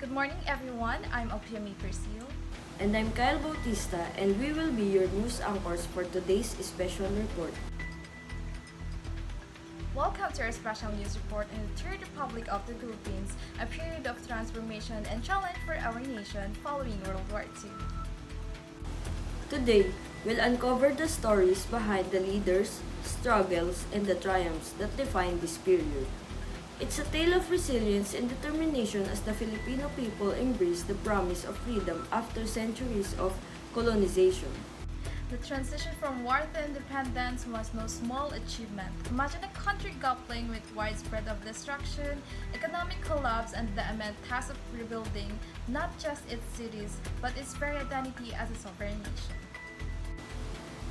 Good morning, everyone. I'm Opiami Persil. And I'm Kyle Bautista, and we will be your news anchors for today's special report. Welcome to our special news report on the Third Republic of the Philippines, a period of transformation and challenge for our nation following World War II. Today, we'll uncover the stories behind the leaders, struggles, and the triumphs that define this period. It's a tale of resilience and determination as the Filipino people embrace the promise of freedom after centuries of colonization. The transition from war to independence was no small achievement. Imagine a country grappling with widespread of destruction, economic collapse, and the immense task of rebuilding not just its cities, but its very identity as a sovereign nation.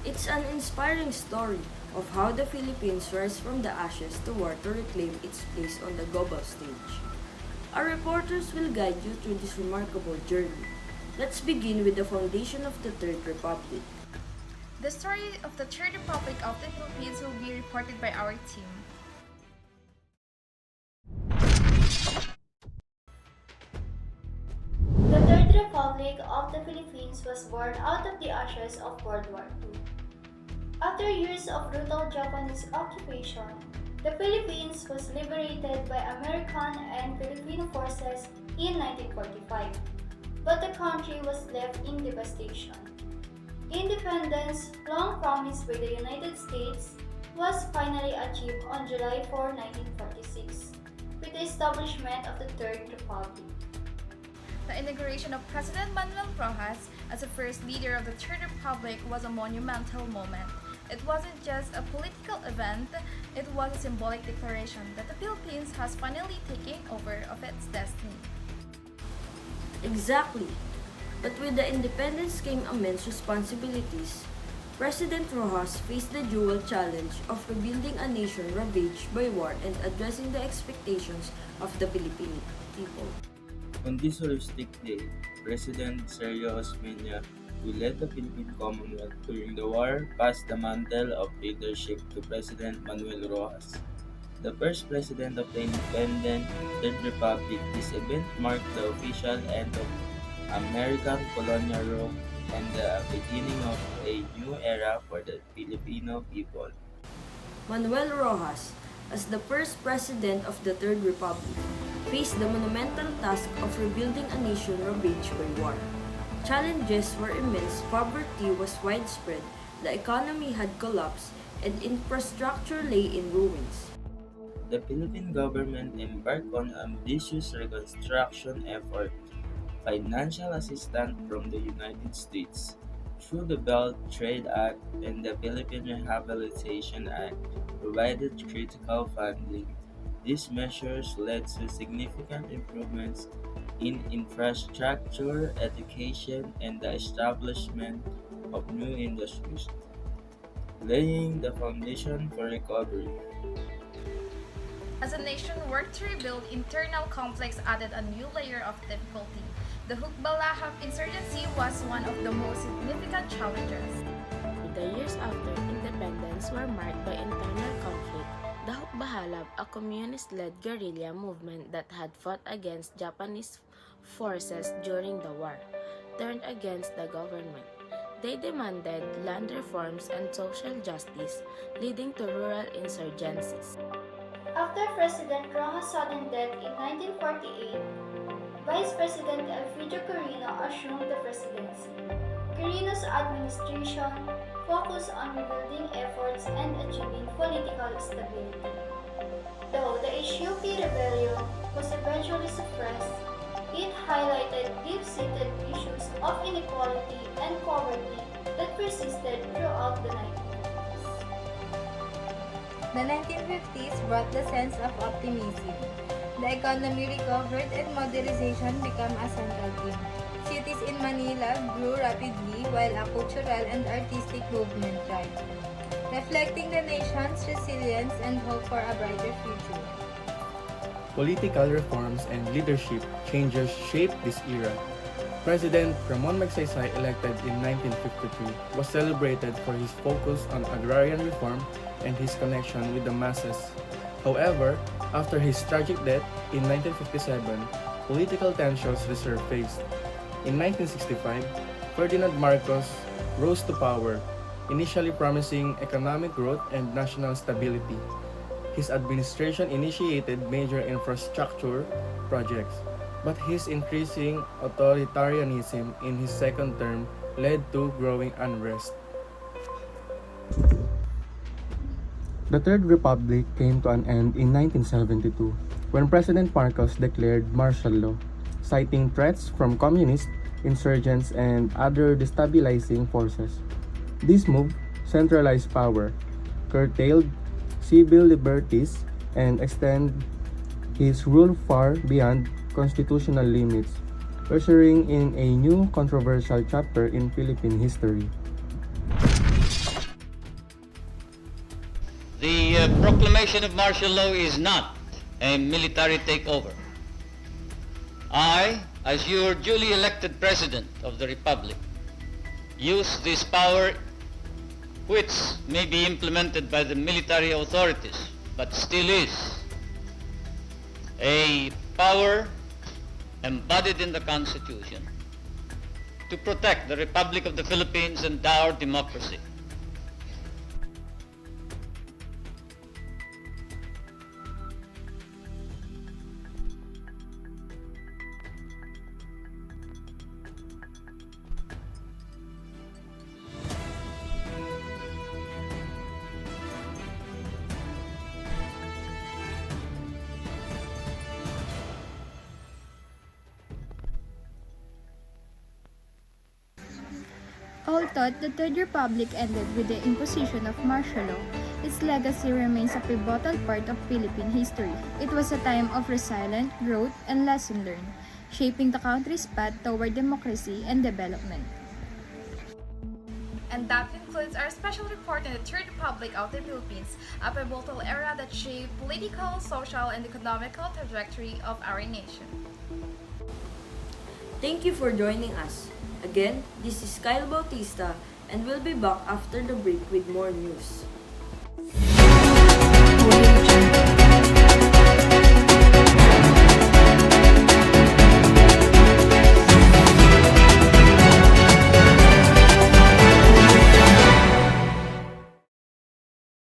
It's an inspiring story of how the Philippines rise from the ashes to war to reclaim its place on the global stage. Our reporters will guide you through this remarkable journey. Let's begin with the foundation of the Third Republic. The story of the Third Republic of the Philippines will be reported by our team. The Third Republic of the Philippines was born out of the ashes of World War II. After years of brutal Japanese occupation, the Philippines was liberated by American and Filipino forces in 1945, but the country was left in devastation. Independence, long promised by the United States, was finally achieved on July 4, 1946, with the establishment of the Third Republic. The inauguration of President Manuel Rojas as the first leader of the Third Republic was a monumental moment. It wasn't just a political event, it was a symbolic declaration that the Philippines has finally taken over of its destiny. Exactly. But with the independence came immense responsibilities. President Rojas faced the dual challenge of rebuilding a nation ravaged by war and addressing the expectations of the Filipino people. On this holistic day, President Sergio Osmeña, who led the Philippine Commonwealth during the war, passed the mantle of leadership to President Manuel Rojas. The first president of the independent Third Republic, this event marked the official end of American colonial rule and the beginning of a new era for the Filipino people. Manuel Rojas, as the first president of the Third Republic, faced the monumental task of rebuilding a nation ravaged by war. Challenges were immense, poverty was widespread, the economy had collapsed, and infrastructure lay in ruins. The Philippine government embarked on ambitious reconstruction effort, financial assistance from the United States through the Belt Trade Act and the Philippine Rehabilitation Act provided critical funding. These measures led to significant improvements in infrastructure, education, and the establishment of new industries, laying the foundation for recovery. As a nation worked to rebuild, internal conflicts added a new layer of difficulty. The Hukbalahap insurgency was one of the most significant challenges. The years after independence were marked by internal conflict. The Hukbahalab, a communist-led guerrilla movement that had fought against Japanese forces during the war, turned against the government. They demanded land reforms and social justice, leading to rural insurgencies. After President Rojas' sudden death in 1948, Vice President Elfrido Quirino assumed the presidency. Quirino's administration focused on rebuilding efforts and achieving political stability. Though the HUP rebellion was eventually suppressed, it highlighted deep-seated issues of inequality and poverty that persisted throughout the 1950s. The 1950s brought the sense of optimism. The economy recovered and modernization became a central theme. Cities in Manila grew rapidly while a cultural and artistic movement thrived, reflecting the nation's resilience and hope for a brighter future. Political reforms and leadership changes shaped this era. President Ramon Magsaysay, elected in 1953, was celebrated for his focus on agrarian reform and his connection with the masses. However, after his tragic death in 1957, political tensions resurfaced. In 1965, Ferdinand Marcos rose to power, initially promising economic growth and national stability. His administration initiated major infrastructure projects, but his increasing authoritarianism in his second term led to growing unrest. The Third Republic came to an end in 1972 when President Marcos declared martial law, citing threats from communist, insurgents, and other destabilizing forces. This move centralized power, curtailed civil liberties, and extended his rule far beyond constitutional limits, ushering in a new controversial chapter in Philippine history. The proclamation of martial law is not a military takeover. I, as your duly elected President of the Republic, use this power which may be implemented by the military authorities, but still is a power embodied in the Constitution to protect the Republic of the Philippines and our democracy. Although the Third Republic ended with the imposition of martial law, its legacy remains a pivotal part of Philippine history. It was a time of resilient growth and lesson learned, shaping the country's path toward democracy and development. And that concludes our special report on the Third Republic of the Philippines, a pivotal era that shaped political, social, and economical trajectory of our nation. Thank you for joining us. Again, this is Kyle Bautista, and we'll be back after the break with more news.